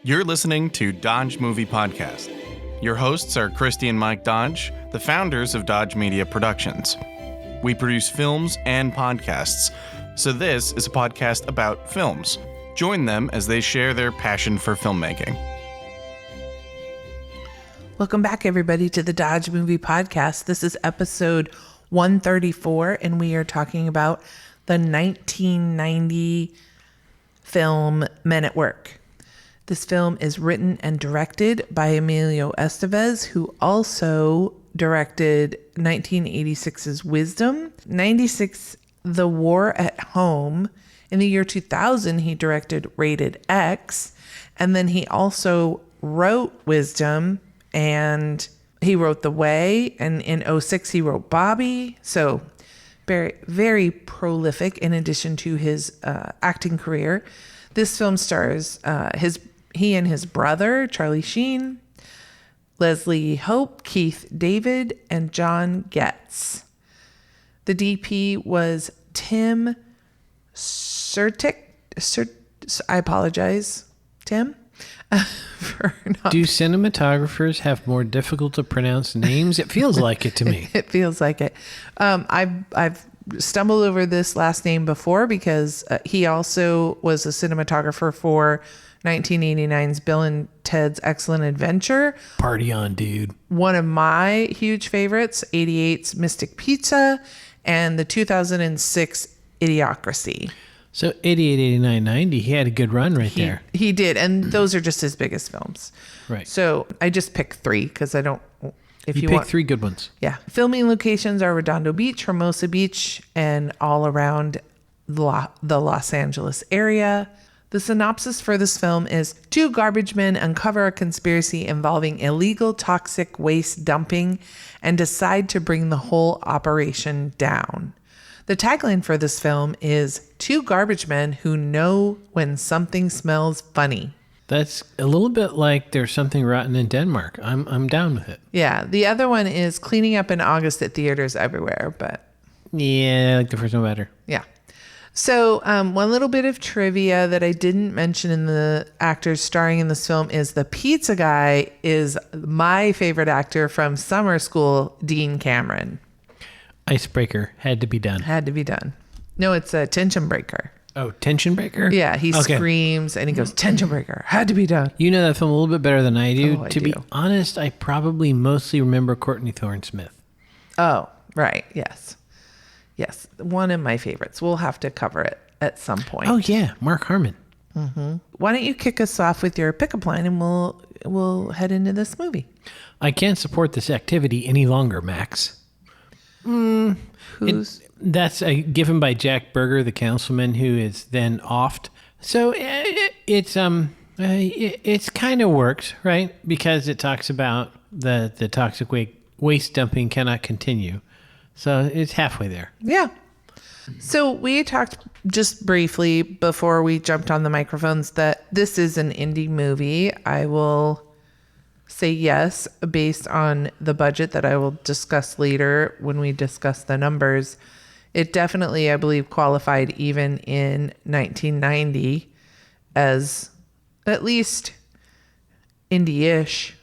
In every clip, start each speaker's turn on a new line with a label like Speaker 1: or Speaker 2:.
Speaker 1: You're listening to Dodge Movie Podcast. Your hosts are Christy and Mike Dodge, the founders of Dodge Media Productions. We produce films and podcasts, so this is a podcast about films. Join them as they share their passion for filmmaking.
Speaker 2: Welcome back, everybody, to the Dodge Movie Podcast. This is episode 134, and we are talking about the 1990 film Men at Work. This film is written and directed by Emilio Estevez, who also directed 1986's Wisdom, 96 The War at Home. In the year 2000, he directed Rated X, and then he also wrote Wisdom, and he wrote The Way, and in 2006 he wrote Bobby. So very, very prolific in addition to his acting career. This film stars he and his brother, Charlie Sheen, Leslie Hope, Keith David, and John Getz. The DP was Tim Surtick. I apologize, Tim.
Speaker 3: Do cinematographers have more difficult to pronounce names? It feels like it to me.
Speaker 2: It feels like it. I've stumbled over this last name before because he also was a cinematographer for 1989's Bill and Ted's Excellent Adventure.
Speaker 3: Party on, dude.
Speaker 2: One of my huge favorites, 88's Mystic Pizza, and the 2006 Idiocracy.
Speaker 3: So 88, 89, 90, he had a good run there.
Speaker 2: He did, and those are just his biggest films.
Speaker 3: Right.
Speaker 2: So I just picked three because I don't...
Speaker 3: If you picked three good ones.
Speaker 2: Yeah. Filming locations are Redondo Beach, Hermosa Beach, and all around the Los Angeles area. The synopsis for this film is: two garbage men uncover a conspiracy involving illegal toxic waste dumping and decide to bring the whole operation down. The tagline for this film is two garbage men who know when something smells funny.
Speaker 3: That's a little bit like There's Something Rotten in Denmark. I'm down with it.
Speaker 2: Yeah. The other one is Cleaning Up in August at theaters everywhere, but...
Speaker 3: Yeah, I like the first one better.
Speaker 2: Yeah. So one little bit of trivia that I didn't mention in the actors starring in this film is the pizza guy is my favorite actor from Summer School, Dean Cameron.
Speaker 3: Icebreaker. Had to be done.
Speaker 2: Had to be done. No, it's a Tension Breaker.
Speaker 3: Oh, Tension Breaker?
Speaker 2: Yeah, he screams and he goes, Tension Breaker, had to be done.
Speaker 3: You know that film a little bit better than I do.
Speaker 2: Oh,
Speaker 3: to be honest, I probably mostly remember Courtney Thorne-Smith.
Speaker 2: Oh, right. Yes. Yes. One of my favorites. We'll have to cover it at some point.
Speaker 3: Oh, yeah. Mark Harmon.
Speaker 2: Mm-hmm. Why don't you kick us off with your pickup line and we'll head into this movie.
Speaker 3: I can't support this activity any longer, Max. That's given by Jack Berger, the councilman, who is then offed. So it's kind of works, right? Because it talks about the toxic waste dumping cannot continue. So it's halfway there.
Speaker 2: Yeah. So we talked just briefly before we jumped on the microphones that this is an indie movie. I will say yes, based on the budget that I will discuss later when we discuss the numbers. It definitely, I believe, qualified even in 1990 as at least indie-ish.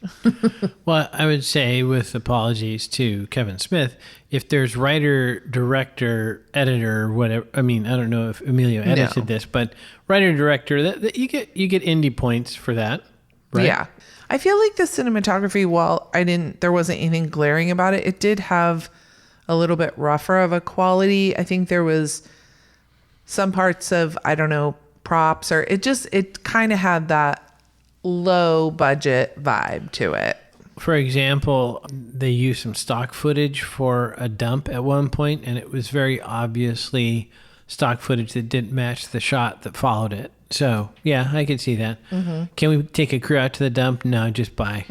Speaker 3: Well, I would say, with apologies to Kevin Smith, if there's writer, director, editor, whatever, I mean, I don't know if Emilio edited this, but writer, director, that you get indie points for that, right?
Speaker 2: Yeah. I feel like the cinematography, while there wasn't anything glaring about it, it did have a little bit rougher of a quality. I think there was some parts of, I don't know, props, or it kind of had that low budget vibe to it.
Speaker 3: For example, they used some stock footage for a dump at one point, and it was very obviously stock footage that didn't match the shot that followed it. So yeah, I could see that. Mm-hmm. Can we take a crew out to the dump? No, just buy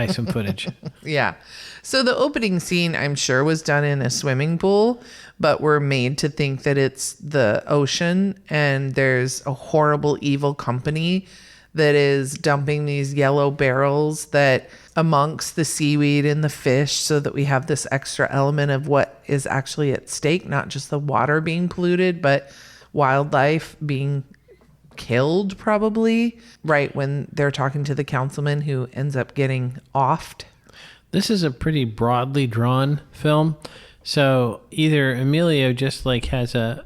Speaker 3: some footage.
Speaker 2: Yeah. So the opening scene, I'm sure, was done in a swimming pool, but we're made to think that it's the ocean, and there's a horrible, evil company that is dumping these yellow barrels that amongst the seaweed and the fish, so that we have this extra element of what is actually at stake, not just the water being polluted, but wildlife being killed probably right when they're talking to the councilman who ends up getting offed.
Speaker 3: This is a pretty broadly drawn film. So either Emilio just like has a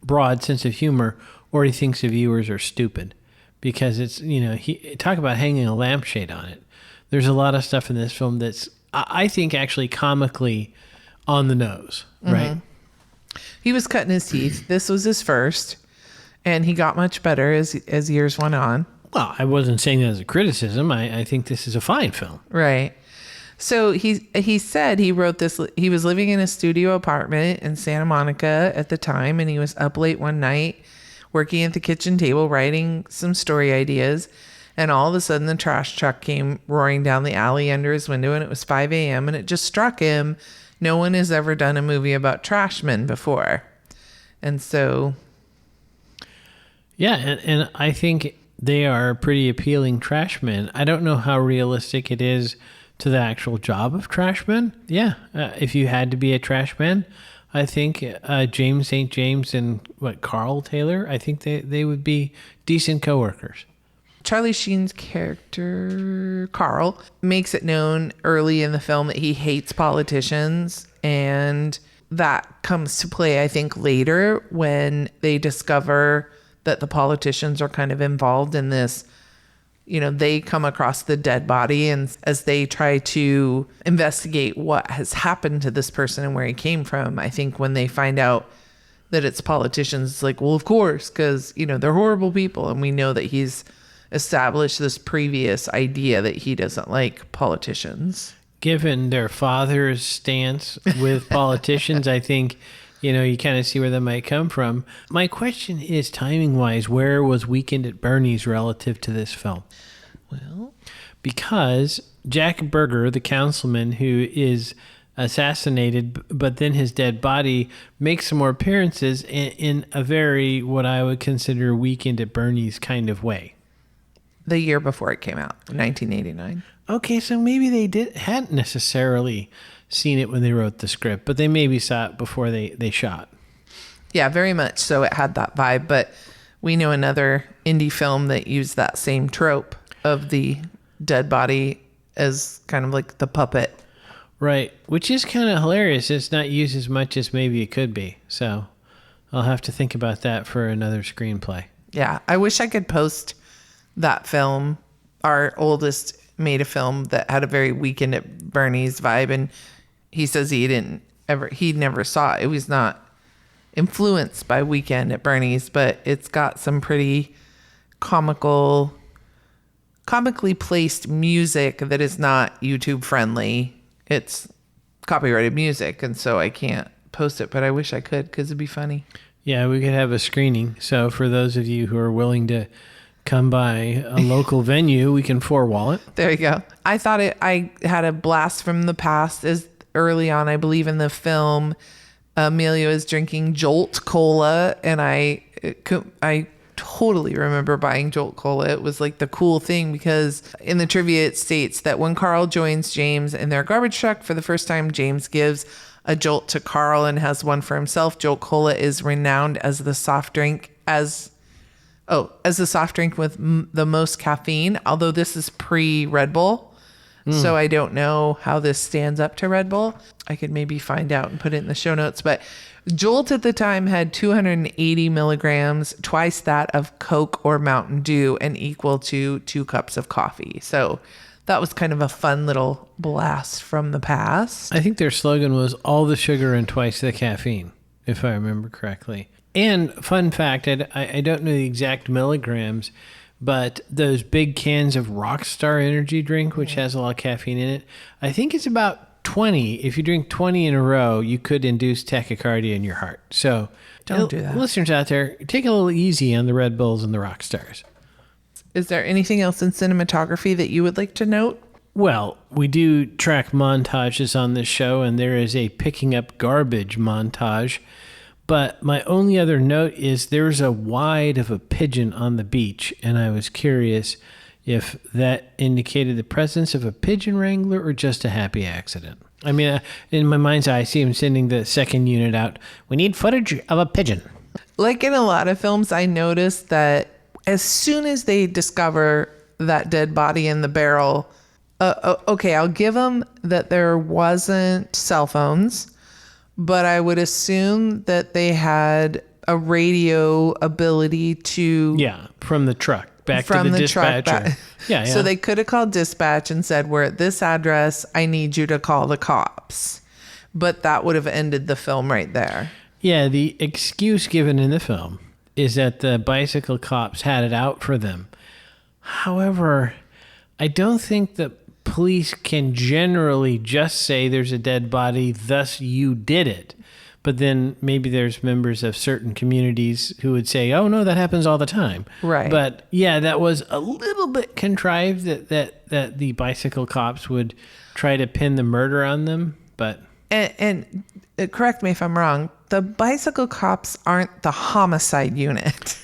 Speaker 3: broad sense of humor, or he thinks the viewers are stupid, because it's, he talk about hanging a lampshade on it. There's a lot of stuff in this film that's, I think, actually comically on the nose, right?
Speaker 2: He was cutting his teeth. This was his first, and he got much better as years went on.
Speaker 3: Well, I wasn't saying that as a criticism. I think this is a fine film.
Speaker 2: Right. So he said he wrote this. He was living in a studio apartment in Santa Monica at the time, and he was up late one night working at the kitchen table writing some story ideas, and all of a sudden the trash truck came roaring down the alley under his window, and it was 5 a.m. and it just struck him, no one has ever done a movie about trashmen before. And so,
Speaker 3: yeah, and I think they are pretty appealing trashmen. I don't know how realistic it is to the actual job of trashman. Yeah, if you had to be a trashman, I think James St. James and Carl Taylor, I think they would be decent coworkers.
Speaker 2: Charlie Sheen's character, Carl, makes it known early in the film that he hates politicians, and that comes to play, I think, later when they discover that the politicians are kind of involved in this. They come across the dead body, and as they try to investigate what has happened to this person and where he came from, I think when they find out that it's politicians, it's like, well, of course, because, they're horrible people, and we know that he's established this previous idea that he doesn't like politicians.
Speaker 3: Given their father's stance with politicians, I think, you kind of see where that might come from. My question is, timing-wise, where was Weekend at Bernie's relative to this film?
Speaker 2: Well,
Speaker 3: because Jack Berger, the councilman who is assassinated, but then his dead body makes some more appearances in a very, what I would consider, Weekend at Bernie's kind of way.
Speaker 2: The year before it came out, 1989.
Speaker 3: Okay, so maybe they hadn't necessarily seen it when they wrote the script, but they maybe saw it before they shot.
Speaker 2: Yeah, very much so. It had that vibe, but we know another indie film that used that same trope of the dead body as kind of like the puppet.
Speaker 3: Right, which is kind of hilarious. It's not used as much as maybe it could be. So I'll have to think about that for another screenplay.
Speaker 2: Yeah, I wish I could post that film. Our oldest made a film that had a very Weekend at Bernie's vibe, and he says he never saw it. It was not influenced by Weekend at Bernie's, but it's got some pretty comically placed music that is not YouTube friendly. It's copyrighted music, and so I can't post it, but I wish I could because it'd be funny. Yeah,
Speaker 3: we could have a screening. So for those of you who are willing to come by a local venue, we can four-wall it.
Speaker 2: There you go. I thought I had a blast from the past. As early on, I believe in the film, Emilio is drinking Jolt Cola, and I totally remember buying Jolt Cola. It was like the cool thing, because in the trivia it states that when Carl joins James in their garbage truck for the first time, James gives a Jolt to Carl and has one for himself. Jolt Cola is renowned as the soft drink as the soft drink with the most caffeine, although this is pre-Red Bull. So I don't know how this stands up to Red Bull. I could maybe find out and put it in the show notes. But Jolt at the time had 280 milligrams, twice that of Coke or Mountain Dew, and equal to 2 cups of coffee. So that was kind of a fun little blast from the past.
Speaker 3: I think their slogan was all the sugar and twice the caffeine, if I remember correctly. And fun fact, I don't know the exact milligrams, but those big cans of Rockstar energy drink, which has a lot of caffeine in it, I think it's about 20. If you drink 20 in a row, you could induce tachycardia in your heart. So
Speaker 2: don't do that.
Speaker 3: Listeners out there, take it a little easy on the Red Bulls and the Rockstars.
Speaker 2: Is there anything else in cinematography that you would like to note?
Speaker 3: Well, we do track montages on this show, and there is a picking up garbage montage. But my only other note is there's a wide of a pigeon on the beach, and I was curious if that indicated the presence of a pigeon wrangler or just a happy accident. I mean, in my mind's eye, I see him sending the second unit out. We need footage of a pigeon.
Speaker 2: Like in a lot of films, I noticed that as soon as they discover that dead body in the barrel, okay, I'll give them that there wasn't cell phones, but I would assume that they had a radio ability to...
Speaker 3: Yeah, from the truck back to the dispatcher. Yeah.
Speaker 2: So they could have called dispatch and said, we're at this address, I need you to call the cops. But that would have ended the film right there.
Speaker 3: Yeah, the excuse given in the film is that the bicycle cops had it out for them. However, I don't think that police can generally just say there's a dead body, thus you did it. But then maybe there's members of certain communities who would say, oh, no, that happens all the time.
Speaker 2: Right.
Speaker 3: But yeah, that was a little bit contrived that the bicycle cops would try to pin the murder on them. But
Speaker 2: And correct me if I'm wrong, the bicycle cops aren't the homicide unit.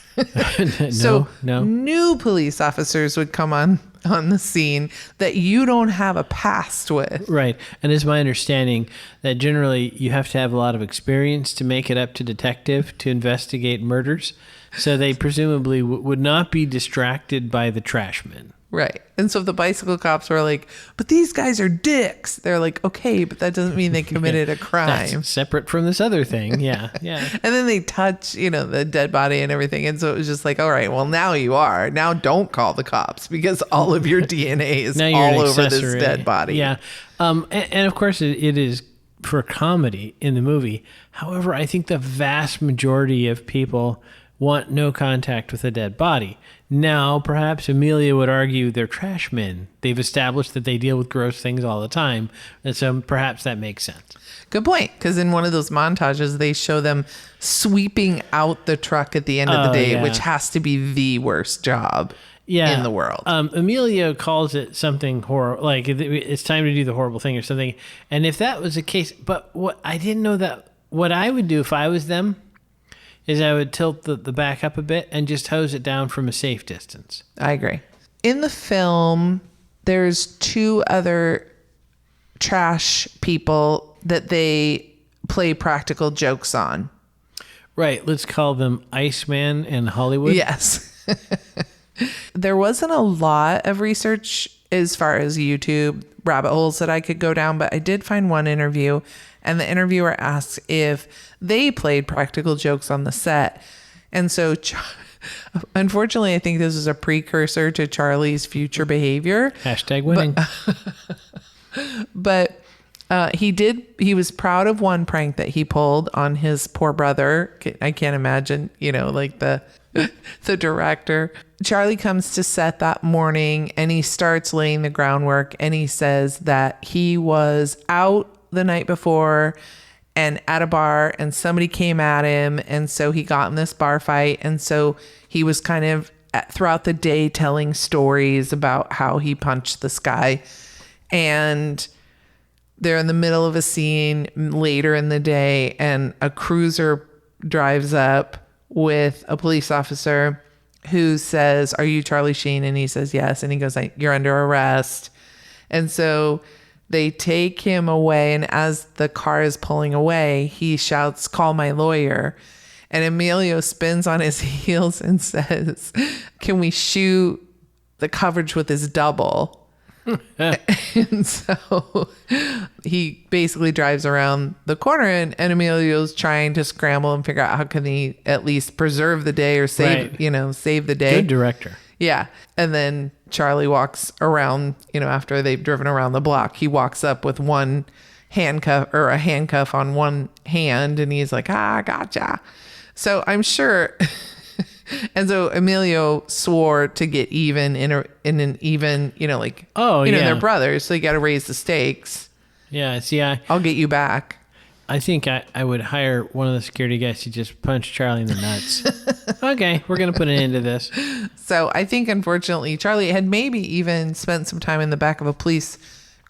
Speaker 2: So new police officers would come on the scene that you don't have a past with.
Speaker 3: Right. And it's my understanding that generally you have to have a lot of experience to make it up to detective to investigate murders. So they presumably would not be distracted by the trash men.
Speaker 2: Right. And so if the bicycle cops were like, but these guys are dicks, they're like, okay, but that doesn't mean they committed a crime.
Speaker 3: That's separate from this other thing. Yeah. Yeah.
Speaker 2: And then they touch, the dead body and everything. And so it was just like, all right, well, now you are. Now don't call the cops because all of your DNA is all over this dead body.
Speaker 3: Yeah. And of course, it is for comedy in the movie. However, I think the vast majority of people want no contact with a dead body. Now, perhaps Amelia would argue they're trash men. They've established that they deal with gross things all the time. And so perhaps that makes sense.
Speaker 2: Good point. Because in one of those montages, they show them sweeping out the truck at the end of the day, which has to be the worst job in the world.
Speaker 3: Emilio calls it something horrible, like it's time to do the horrible thing or something. And if that was the case, but what I didn't know that what I would do if I was them is I would tilt the back up a bit and just hose it down from a safe distance.
Speaker 2: I agree. In the film, there's two other trash people that they play practical jokes on.
Speaker 3: Right. Let's call them Iceman and Hollywood.
Speaker 2: Yes. There wasn't a lot of research as far as YouTube rabbit holes that I could go down, but I did find one interview, and the interviewer asks if they played practical jokes on the set. And so, unfortunately, I think this is a precursor to Charlie's future behavior.
Speaker 3: Hashtag winning.
Speaker 2: But he was proud of one prank that he pulled on his poor brother. I can't imagine, like the director. Charlie comes to set that morning and he starts laying the groundwork, and he says that he was out the night before and at a bar and somebody came at him, and so he got in this bar fight, and so he was kind of throughout the day telling stories about how he punched this guy. And they're in the middle of a scene later in the day, and a cruiser drives up with a police officer who says, "Are you Charlie Sheen?" And he says, "Yes." And he goes, "You're under arrest." And so they take him away, and as the car is pulling away, he shouts, "Call my lawyer." And Emilio spins on his heels and says, "Can we shoot the coverage with his double?" And so he basically drives around the corner, and Emilio's trying to scramble and figure out how can he at least preserve the day or save the day.
Speaker 3: Good director.
Speaker 2: Yeah. And then Charlie walks around, after they've driven around the block, he walks up with a handcuff on one hand, and he's like, gotcha. So I'm sure. And so Emilio swore to get even in an even, they're brothers, so you got to raise the stakes.
Speaker 3: Yeah. See,
Speaker 2: I'll get you back.
Speaker 3: I think I would hire one of the security guys to just punch Charlie in the nuts. Okay, we're going to put an end to this.
Speaker 2: So I think, unfortunately, Charlie had maybe even spent some time in the back of a police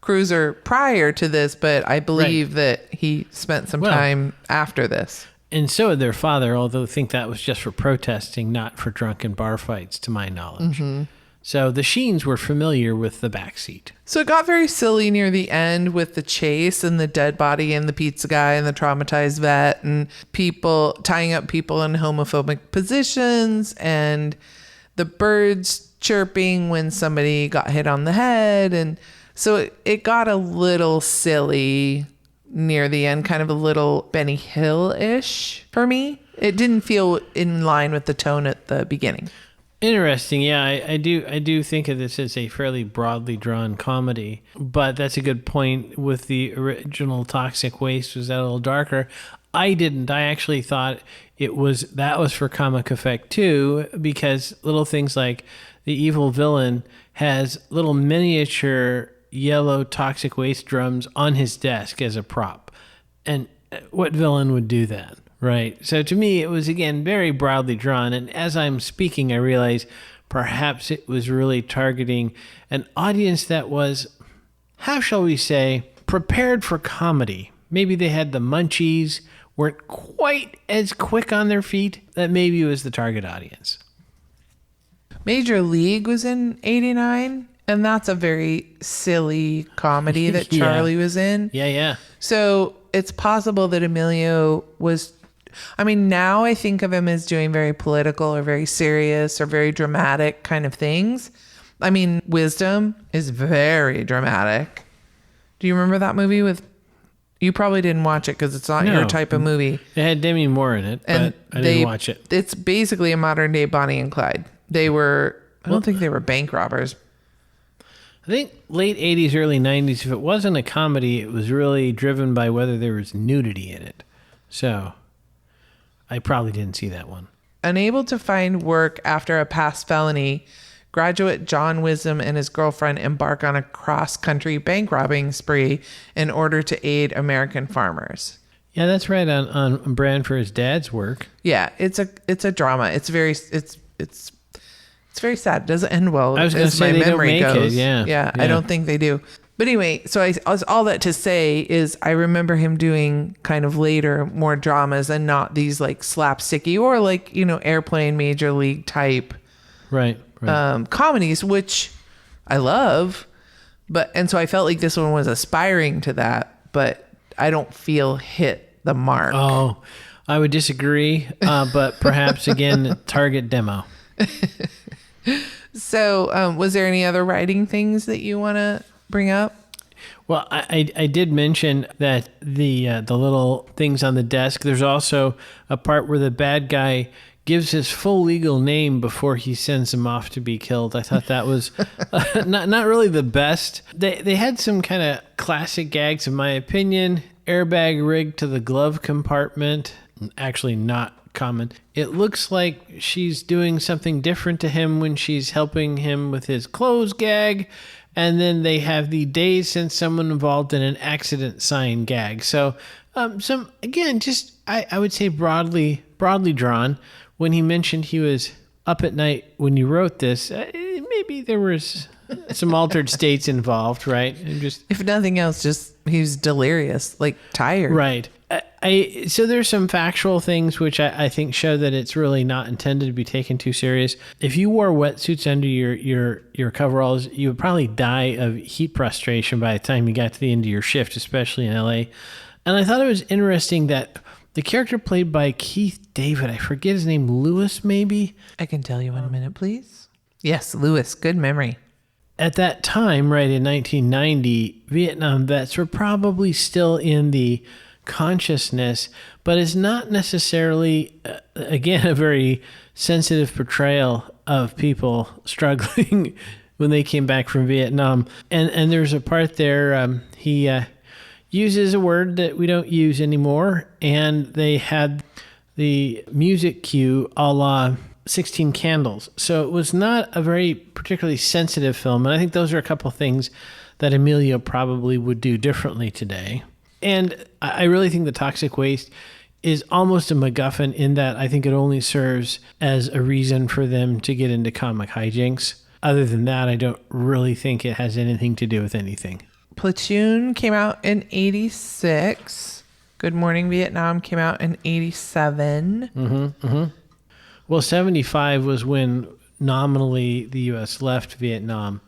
Speaker 2: cruiser prior to this, but I believe that he spent some time after this.
Speaker 3: And so did their father, although I think that was just for protesting, not for drunken bar fights, to my knowledge. Mm-hmm. So the Sheens were familiar with the backseat.
Speaker 2: So it got very silly near the end with the chase and the dead body and the pizza guy and the traumatized vet and people tying up people in homophobic positions and the birds chirping when somebody got hit on the head. And so it got a little silly near the end, kind of a little Benny Hill-ish for me. It didn't feel in line with the tone at the beginning.
Speaker 3: Interesting. Yeah, I do think of this as a fairly broadly drawn comedy, but that's a good point. With the original Toxic Waste, was that a little darker? I didn't. I actually thought that was for comic effect too, because little things like the evil villain has little miniature yellow toxic waste drums on his desk as a prop. And what villain would do that? Right. So to me, it was, again, very broadly drawn. And as I'm speaking, I realize perhaps it was really targeting an audience that was, how shall we say, prepared for comedy. Maybe they had the munchies, weren't quite as quick on their feet. That maybe was the target audience.
Speaker 2: Major League was in 89, and that's a very silly comedy that
Speaker 3: Yeah.
Speaker 2: Charlie was in.
Speaker 3: Yeah.
Speaker 2: So it's possible that Emilio was... I mean, now I think of him as doing very political or very serious or very dramatic kind of things. I mean, Wisdom is very dramatic. Do you remember that movie with... You probably didn't watch it because it's not your type of movie.
Speaker 3: It had Demi Moore in it, but I didn't watch it.
Speaker 2: It's basically a modern day Bonnie and Clyde. They were... I don't think they were bank robbers.
Speaker 3: I think late 80s, early 90s, if it wasn't a comedy, it was really driven by whether there was nudity in it. So I probably didn't see that one.
Speaker 2: Unable to find work after a past felony, graduate John Wisdom and his girlfriend embark on a cross-country bank robbing spree in order to aid American farmers.
Speaker 3: Yeah, that's right on brand for his dad's work.
Speaker 2: Yeah, it's a drama. It's very sad. It doesn't end well.
Speaker 3: I was going to
Speaker 2: as
Speaker 3: say
Speaker 2: my
Speaker 3: they don't
Speaker 2: memory
Speaker 3: make
Speaker 2: goes.
Speaker 3: it. Yeah.
Speaker 2: I don't think they do. But anyway, so all that to say is I remember him doing kind of later more dramas and not these like slapsticky or like, Airplane, Major League type
Speaker 3: Right.
Speaker 2: comedies, which I love. And so I felt like this one was aspiring to that, but I don't feel hit the mark.
Speaker 3: Oh, I would disagree, but perhaps, again, target demo.
Speaker 2: So was there any other writing things that you want to bring up?
Speaker 3: Well, I did mention that the little things on the desk, there's also a part where the bad guy gives his full legal name before he sends him off to be killed. I thought that was not really the best. They had some kind of classic gags, in my opinion. Airbag rigged to the glove compartment. Actually not common. It looks like she's doing something different to him when she's helping him with his clothes gag. And then they have the days since someone involved in an accident sign gag. So some, again, just I would say broadly drawn. When he mentioned he was up at night when you wrote this, maybe there was some altered states involved, right? And just,
Speaker 2: if nothing else, just he was delirious, like tired.
Speaker 3: Right. So there's some factual things which I think show that it's really not intended to be taken too serious. If you wore wetsuits under your coveralls, you would probably die of heat prostration by the time you got to the end of your shift, especially in LA. And I thought it was interesting that the character played by Keith David, I forget his name, Lewis maybe?
Speaker 2: I can tell you in a minute, please. Yes, Lewis, good memory.
Speaker 3: At that time, right, in 1990, Vietnam vets were probably still in the consciousness, but it's not necessarily, again, a very sensitive portrayal of people struggling when they came back from Vietnam. And there's a part there, he uses a word that we don't use anymore, and they had the music cue a la 16 Candles. So it was not a very particularly sensitive film, and I think those are a couple of things that Emilio probably would do differently today. And I really think the Toxic Waste is almost a MacGuffin in that I think it only serves as a reason for them to get into comic hijinks. Other than that, I don't really think it has anything to do with anything.
Speaker 2: Platoon came out in 86. Good Morning Vietnam came out in 87.
Speaker 3: Well, 75 was when nominally the U.S. left Vietnam.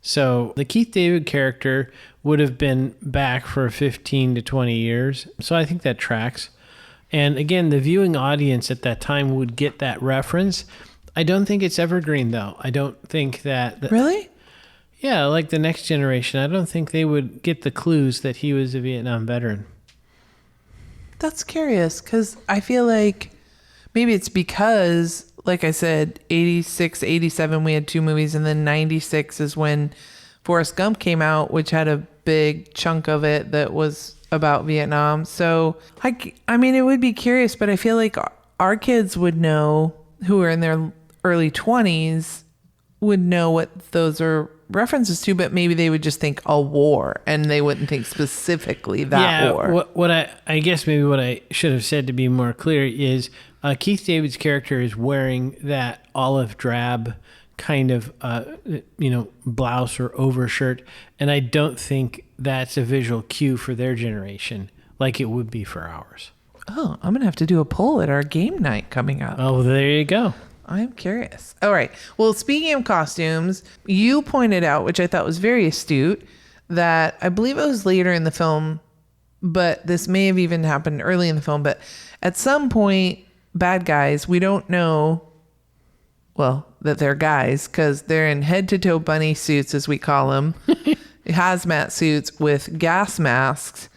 Speaker 3: So the Keith David character would have been back for 15 to 20 years. So I think that tracks. And again, the viewing audience at that time would get that reference. I don't think it's evergreen, though. I don't think that...
Speaker 2: Really?
Speaker 3: Yeah, like the next generation. I don't think they would get the clues that he was a Vietnam veteran.
Speaker 2: That's curious, because I feel like maybe it's because, like I said, 86, 87, we had 2 movies, and then 96 is when Forrest Gump came out, which had a big chunk of it that was about Vietnam. So, I mean, it would be curious, but I feel like our kids would know, who are in their early 20s, would know what those are references to, but maybe they would just think a war, and they wouldn't think specifically that war.
Speaker 3: What I guess maybe what I should have said to be more clear is Keith David's character is wearing that olive drab kind of blouse or overshirt, and I don't think that's a visual cue for their generation like it would be for ours.
Speaker 2: Oh, I'm gonna have to do a poll at our game night coming up.
Speaker 3: Oh, there you go.
Speaker 2: I'm curious. All right. Well, speaking of costumes, you pointed out, which I thought was very astute, that I believe it was later in the film, but this may have even happened early in the film, but at some point, bad guys, we don't know, well, that they're guys, because they're in head-to-toe bunny suits, as we call them, hazmat suits with gas masks,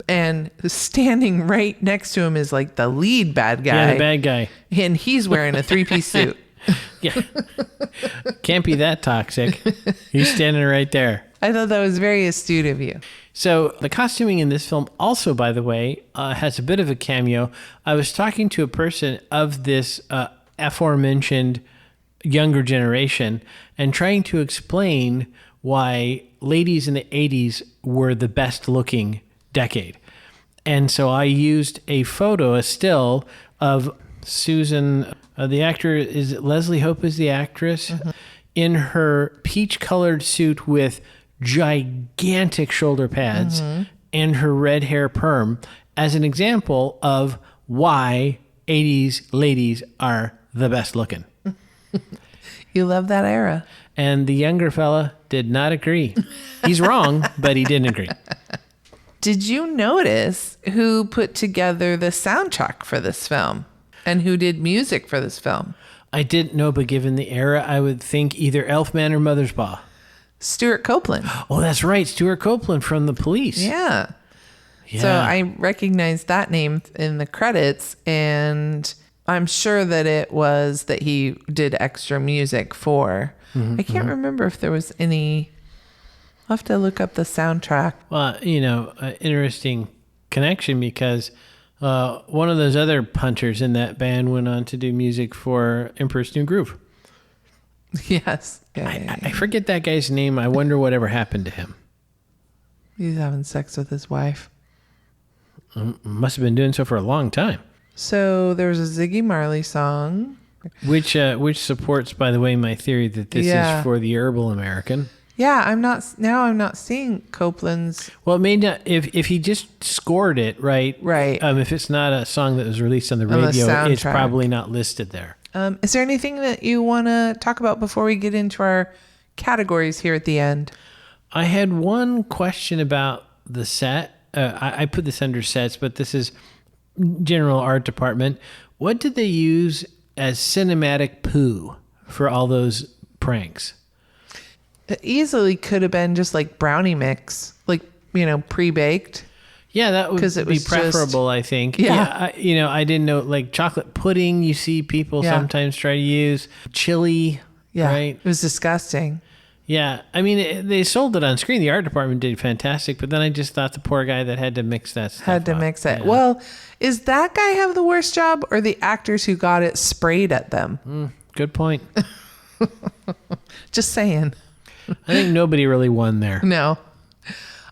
Speaker 2: and standing right next to him is like the lead bad guy.
Speaker 3: Yeah, the bad guy.
Speaker 2: And he's wearing a 3-piece suit.
Speaker 3: Yeah. Can't be that toxic. He's standing right there.
Speaker 2: I thought that was very astute of you.
Speaker 3: So the costuming in this film also, by the way, has a bit of a cameo. I was talking to a person of this aforementioned younger generation and trying to explain why ladies in the 80s were the best looking decade. And so I used a photo, a still of Susan, the actor, is it Leslie Hope is the actress, in her peach colored suit with gigantic shoulder pads and her red hair perm as an example of why 80s ladies are the best looking.
Speaker 2: You love that era.
Speaker 3: And the younger fella did not agree. He's wrong, but he didn't agree.
Speaker 2: Did you notice who put together the soundtrack for this film and who did music for this film?
Speaker 3: I didn't know, but given the era, I would think either Elfman or Mothersbaugh.
Speaker 2: Stuart Copeland.
Speaker 3: Oh, that's right. Stuart Copeland from The Police.
Speaker 2: Yeah. So I recognized that name in the credits, and I'm sure that it was that he did extra music for. I can't remember if there was any. I'll have to look up the soundtrack.
Speaker 3: Well, interesting connection because one of those other punters in that band went on to do music for Emperor's New Groove.
Speaker 2: Yes.
Speaker 3: I forget that guy's name. I wonder whatever happened to him.
Speaker 2: He's having sex with his wife.
Speaker 3: Must have been doing so for a long time.
Speaker 2: So there's a Ziggy Marley song.
Speaker 3: Which supports, by the way, my theory that this is for the herbal American.
Speaker 2: Yeah, I'm not seeing Copeland's.
Speaker 3: Well, it may not, if he just scored it, right?
Speaker 2: Right.
Speaker 3: If it's not a song that was released on the radio, it's probably not listed there.
Speaker 2: Is there anything that you want to talk about before we get into our categories here at the end?
Speaker 3: I had one question about the set. I put this under sets, but this is general art department. What did they use as cinematic poo for all those pranks?
Speaker 2: It easily could have been just like brownie mix, like, pre-baked.
Speaker 3: Yeah, that would be preferable, I think. Yeah. I didn't know, like chocolate pudding, you see people sometimes try to use. Chili, right?
Speaker 2: It was disgusting.
Speaker 3: Yeah, I mean, they sold it on screen. The art department did fantastic, but then I just thought the poor guy that had to mix that stuff
Speaker 2: Had to
Speaker 3: up.
Speaker 2: mix it.
Speaker 3: Yeah.
Speaker 2: Well, is that guy have the worst job or the actors who got it sprayed at them?
Speaker 3: Good point.
Speaker 2: Just saying.
Speaker 3: I think nobody really won there.
Speaker 2: No.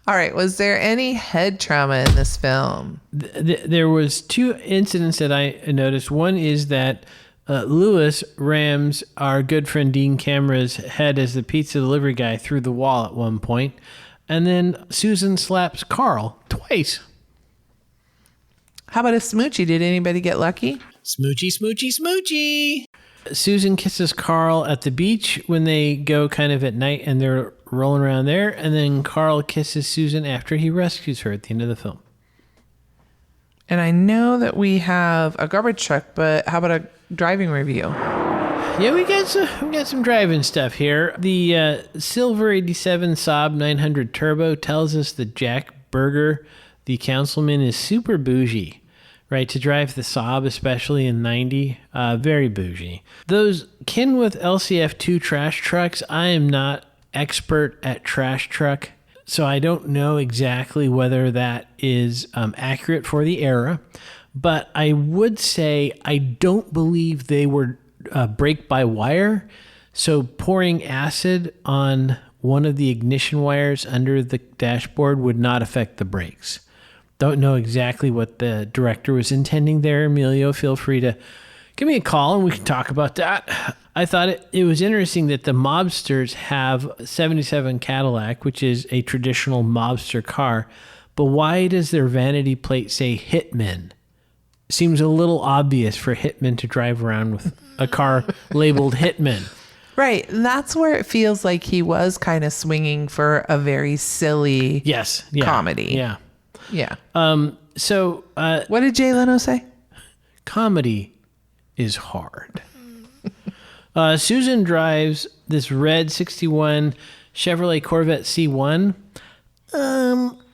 Speaker 2: All right. Was there any head trauma in this film?
Speaker 3: There was 2 incidents that I noticed. One is that Lewis rams our good friend Dean Cameron's head as the pizza delivery guy through the wall at one point. And then Susan slaps Carl twice.
Speaker 2: How about a smoochie? Did anybody get lucky?
Speaker 3: Smoochie, smoochie, smoochie. Susan kisses Carl at the beach when they go kind of at night and they're rolling around there. And then Carl kisses Susan after he rescues her at the end of the film.
Speaker 2: And I know that we have a garbage truck, but how about a driving review?
Speaker 3: Yeah, we got some driving stuff here. The Silver 87 Saab 900 Turbo tells us that Jack Berger, the councilman, is super bougie, right? To drive the Saab, especially in 90, very bougie. Those Kenworth LCF2 trash trucks, I am not expert at trash truck, so I don't know exactly whether that is accurate for the era, but I would say I don't believe they were brake-by-wire, so pouring acid on one of the ignition wires under the dashboard would not affect the brakes. Don't know exactly what the director was intending there. Emilio, feel free to give me a call and we can talk about that. I thought it was interesting that the mobsters have a 77 Cadillac, which is a traditional mobster car, but why does their vanity plate say Hitman? Seems a little obvious for Hitman to drive around with a car labeled Hitman.
Speaker 2: Right. And that's where it feels like he was kind of swinging for a very silly comedy.
Speaker 3: Yeah.
Speaker 2: Yeah.
Speaker 3: So
Speaker 2: what did Jay Leno say?
Speaker 3: Comedy is hard. Susan drives this red 61 Chevrolet Corvette C1.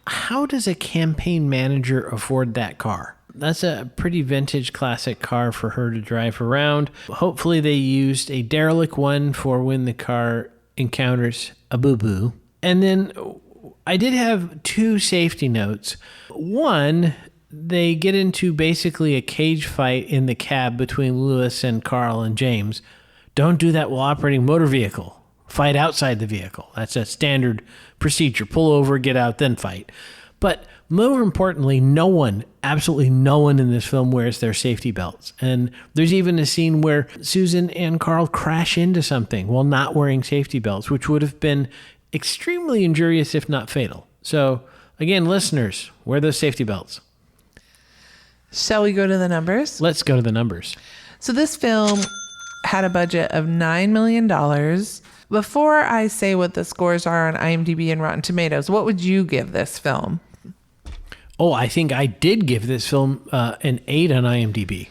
Speaker 3: How does a campaign manager afford that car? That's a pretty vintage classic car for her to drive around. Hopefully they used a derelict one for when the car encounters a boo-boo. And then I did have two safety notes. One, they get into basically a cage fight in the cab between Lewis and Carl and James. Don't do that while operating motor vehicle. Fight outside the vehicle. That's a standard procedure. Pull over, get out, then fight. But more importantly, absolutely no one in this film wears their safety belts. And there's even a scene where Susan and Carl crash into something while not wearing safety belts, which would have been extremely injurious, if not fatal. So again, listeners, wear those safety belts.
Speaker 2: Shall we go to the numbers?
Speaker 3: Let's go to the numbers.
Speaker 2: So this film had a budget of $9 million. Before I say what the scores are on IMDb and Rotten Tomatoes, what would you give this film?
Speaker 3: Oh, I think I did give this film an 8 on IMDb.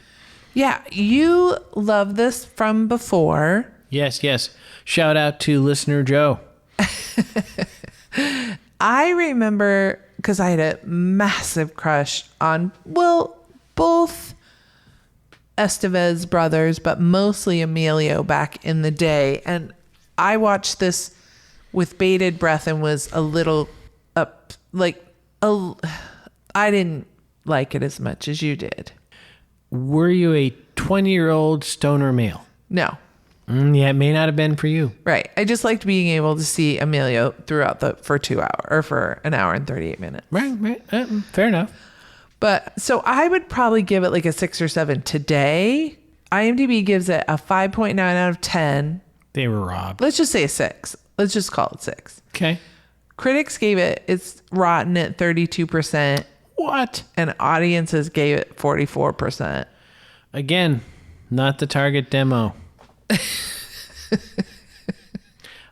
Speaker 2: Yeah, you love this from before.
Speaker 3: Yes. Shout out to listener Joe.
Speaker 2: I remember, because I had a massive crush on, both Estevez brothers, but mostly Emilio back in the day. And I watched this with bated breath and was a little I didn't like it as much as you did.
Speaker 3: Were you a 20-year-old stoner male?
Speaker 2: No.
Speaker 3: Yeah, it may not have been for you.
Speaker 2: Right. I just liked being able to see Emilio for 2 hours or for an hour and 38 minutes.
Speaker 3: Right. Fair enough.
Speaker 2: But so I would probably give it like a 6 or 7 today. IMDb gives it a 5.9 out of 10.
Speaker 3: They were robbed.
Speaker 2: Let's just say a 6. Let's just call it 6.
Speaker 3: Okay.
Speaker 2: Critics gave it's rotten at 32%.
Speaker 3: What?
Speaker 2: And audiences gave it 44%.
Speaker 3: Again, not the target demo.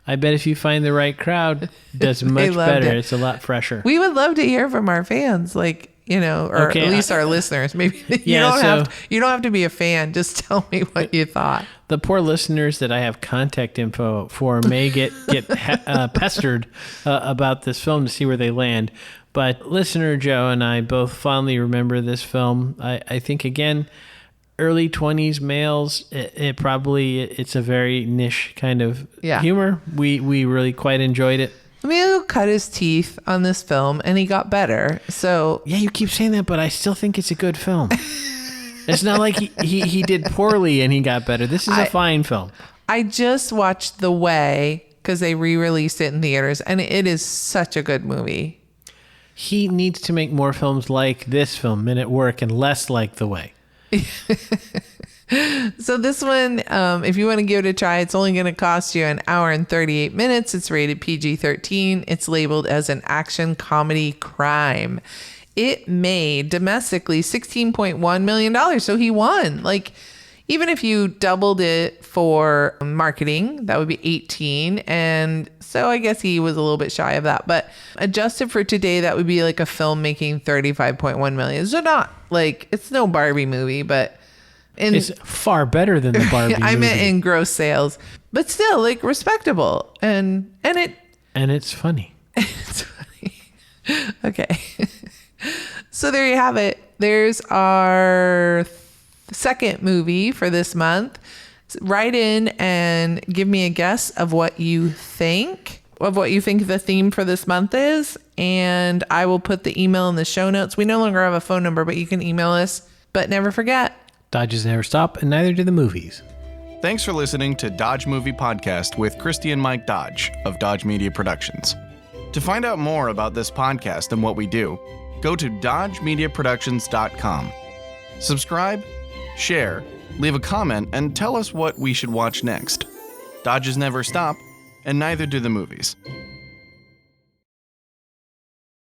Speaker 3: I bet if you find the right crowd, it does much better. It's a lot fresher.
Speaker 2: We would love to hear from our fans, or at least our listeners. Maybe you don't have to be a fan. Just tell me what you thought.
Speaker 3: The poor listeners that I have contact info for may get pestered about this film to see where they land. But listener Joe and I both fondly remember this film. I think, again, early 20s males, it's a very niche kind of humor. We really quite enjoyed it.
Speaker 2: Emilio cut his teeth on this film and he got better. So
Speaker 3: yeah, you keep saying that, but I still think it's a good film. It's not like he did poorly and he got better. This is a fine film.
Speaker 2: I just watched The Way because they re-released it in theaters, and it is such a good movie.
Speaker 3: He needs to make more films like this film, Men at Work, and less like The Way.
Speaker 2: So this one, if you want to give it a try, it's only going to cost you an hour and 38 minutes. It's rated PG-13. It's labeled as an action comedy crime. It made domestically $16.1 million. So he won. even if you doubled it for marketing, that would be 18. And so I guess he was a little bit shy of that. But adjusted for today, that would be like a film making 35.1 million. So not like, it's no Barbie movie, but
Speaker 3: it's far better than the Barbie
Speaker 2: I
Speaker 3: movie.
Speaker 2: meant in gross sales, but still like respectable. And
Speaker 3: it's funny.
Speaker 2: It's funny. Okay. So there you have it. There's our second movie for this month. Write in and give me a guess of what you think the theme for this month is. And I will put the email in the show notes. We no longer have a phone number, but you can email us. But never forget,
Speaker 3: Dodges never stop, and neither do the movies.
Speaker 1: Thanks for listening to Dodge Movie Podcast with Christy and Mike Dodge of Dodge Media Productions. To find out more about this podcast and what we do, go to dodgemediaproductions.com. Subscribe, share, leave a comment, and tell us what we should watch next. Dodges never stop, and neither do the movies.